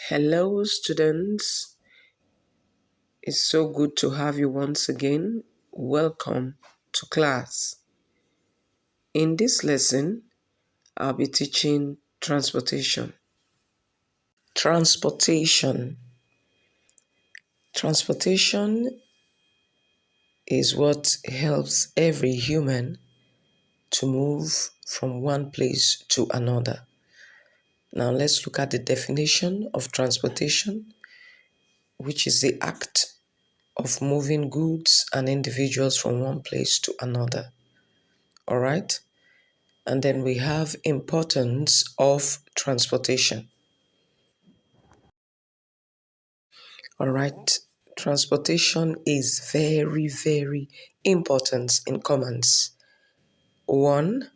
Hello, students. It's so good to have you once again. Welcome to class. In this lesson, I'll be teaching transportation. Transportation. Transportation is what helps every human to move from one place to another. Now, let's look at the definition of transportation, which is the act of moving goods and individuals from one place to another. All right? And then we have importance of transportation. All right? Transportation is very, very important in commerce. One,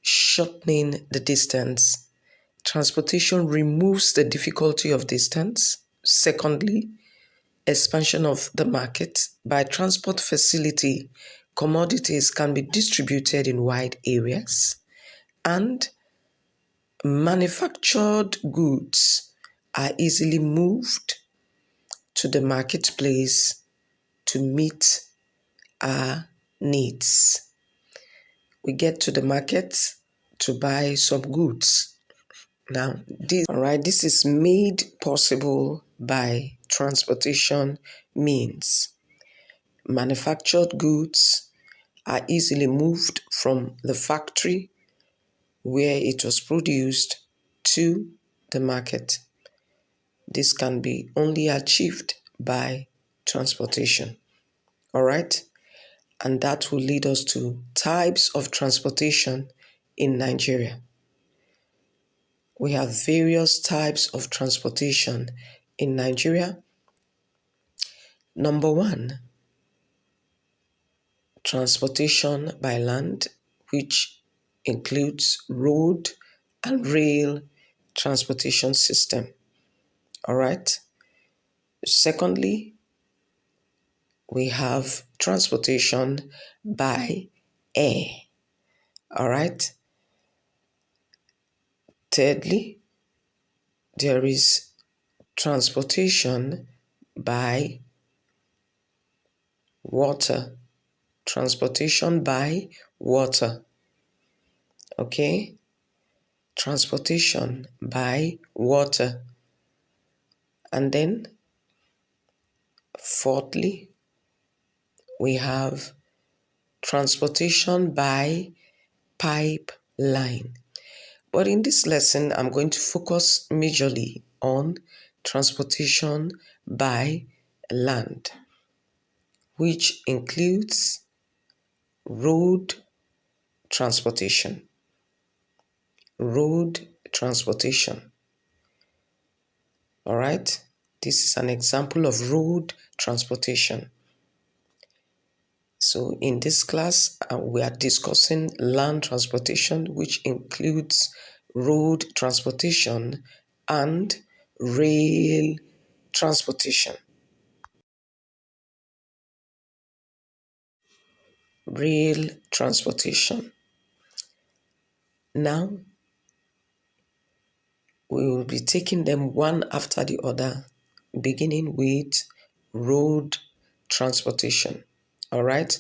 shortening the distance. Transportation removes the difficulty of distance. Secondly, expansion of the market. By transport facility, commodities can be distributed in wide areas, and manufactured goods are easily moved to the marketplace to meet our needs. We get to the market to buy some goods. Now, this is made possible by transportation means. Manufactured goods are easily moved from the factory where it was produced to the market. This can be only achieved by transportation. All right? And that will lead us to types of transportation in Nigeria. We have various types of transportation in Nigeria. Number one, transportation by land, which includes road and rail transportation system. All right? Secondly, we have transportation by air. All right? Thirdly, there is transportation by water. Transportation by water. Okay? Transportation by water. And then, fourthly, we have transportation by pipeline. But in this lesson, I'm going to focus majorly on transportation by land, which includes road transportation. Road transportation. All right? This is an example of road transportation. So in this class, we are discussing land transportation, which includes road transportation and rail transportation. Rail transportation. Now, we will be taking them one after the other, beginning with road transportation. All right?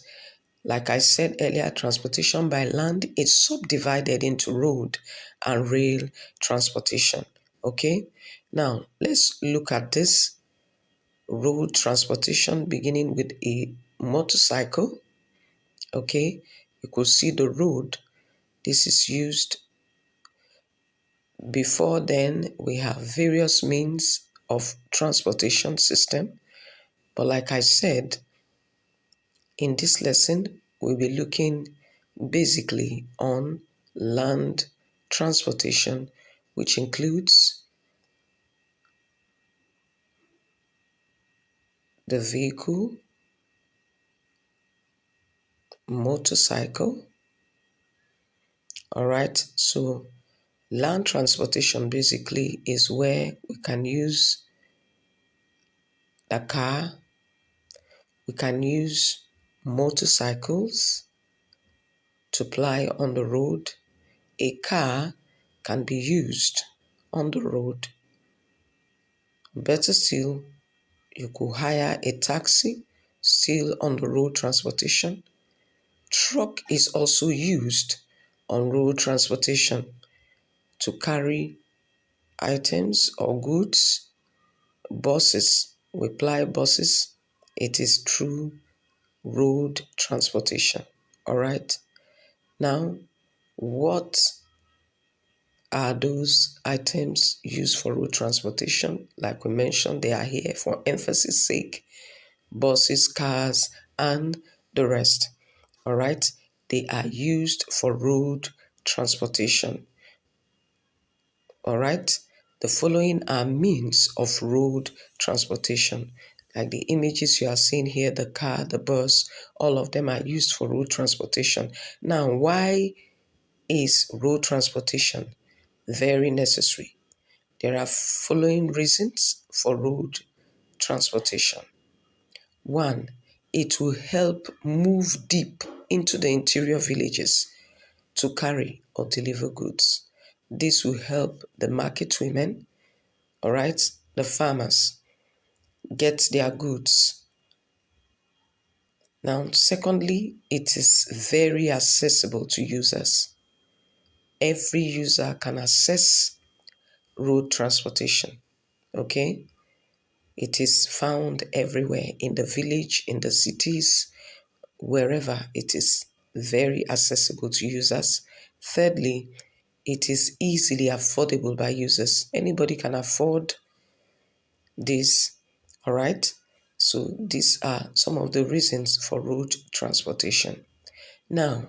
Like I said earlier, transportation by land is subdivided into road and rail transportation. Okay? Now, let's look at this road transportation beginning with a motorcycle. Okay? You could see the road. This is used. Before then, we have various means of transportation system. But like I said, in this lesson, we'll be looking basically on land transportation, which includes the vehicle, motorcycle. All right, so land transportation basically is where we can use the car, we can use motorcycles to ply on the road. A car can be used on the road. Better still, you could hire a taxi, still on the road transportation. Truck is also used on road transportation to carry items or goods. Buses, we ply buses. It is through road transportation. All right. Now, what are those items used for road transportation? Like we mentioned, they are here for emphasis sake: buses, cars, and the rest. All right. They are used for road transportation. All right. The following are means of road transportation. Like the images you are seeing here, the car, the bus, all of them are used for road transportation. Now, why is road transportation very necessary? There are following reasons for road transportation. One, it will help move deep into the interior villages to carry or deliver goods. This will help the market women, all right, the farmers get their goods. Now, secondly, it is very accessible to users. Every user can access road transportation, okay? It is found everywhere in the village, in the cities, wherever it is very accessible to users. Thirdly, it is easily affordable by users. Anybody can afford this, all right? So these are some of the reasons for road transportation. Now,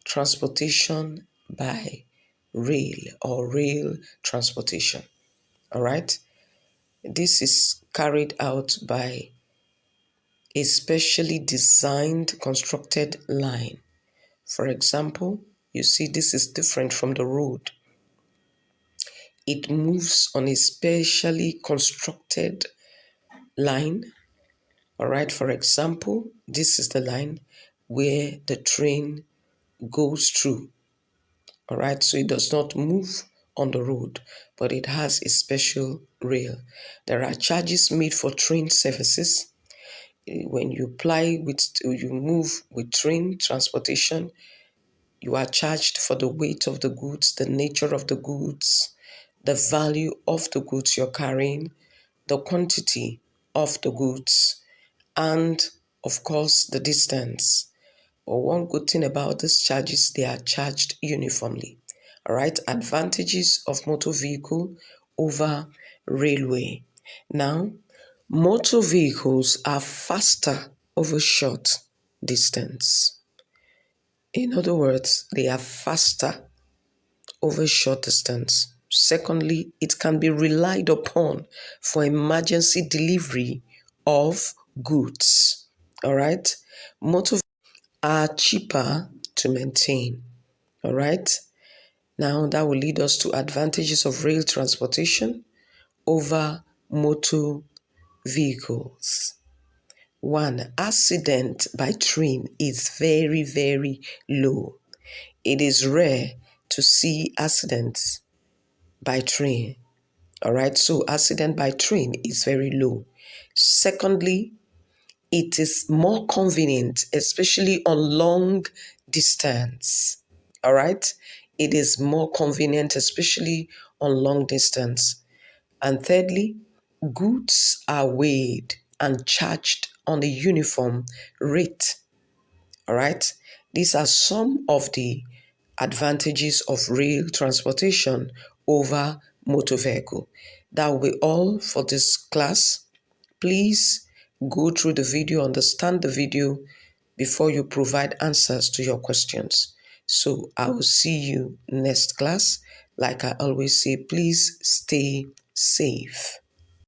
transportation by rail or rail transportation, all right? This is carried out by a specially designed, constructed line. For example, you see this is different from the road. It moves on a specially constructed line. All right, for example, this is the line where the train goes through. All right, so it does not move on the road, but it has a special rail. There are charges made for train services. When you move with train transportation, you are charged for the weight of the goods, the nature of the goods, the value of the goods you're carrying, the quantity of the goods, and of course the distance. But one good thing about these charges, they are charged uniformly. All right, advantages of motor vehicle over railway. Now, motor vehicles are faster over short distance. In other words, they are faster over short distance. Secondly, it can be relied upon for emergency delivery of goods. All right, motor are cheaper to maintain. All right, now that will lead us to advantages of rail transportation over motor vehicles. One, accident by train is very, very low. It is rare to see accidents by train. All right, so accident by train is very low. Secondly, it is more convenient, especially on long distance. All right, it is more convenient, especially on long distance. And thirdly, goods are weighed and charged on a uniform rate. All right, these are some of the advantages of rail transportation over motor vehicle. That will be all for this class. Please go through the video, understand the video before you provide answers to your questions. So I will see you next class. Like I always say, please stay safe.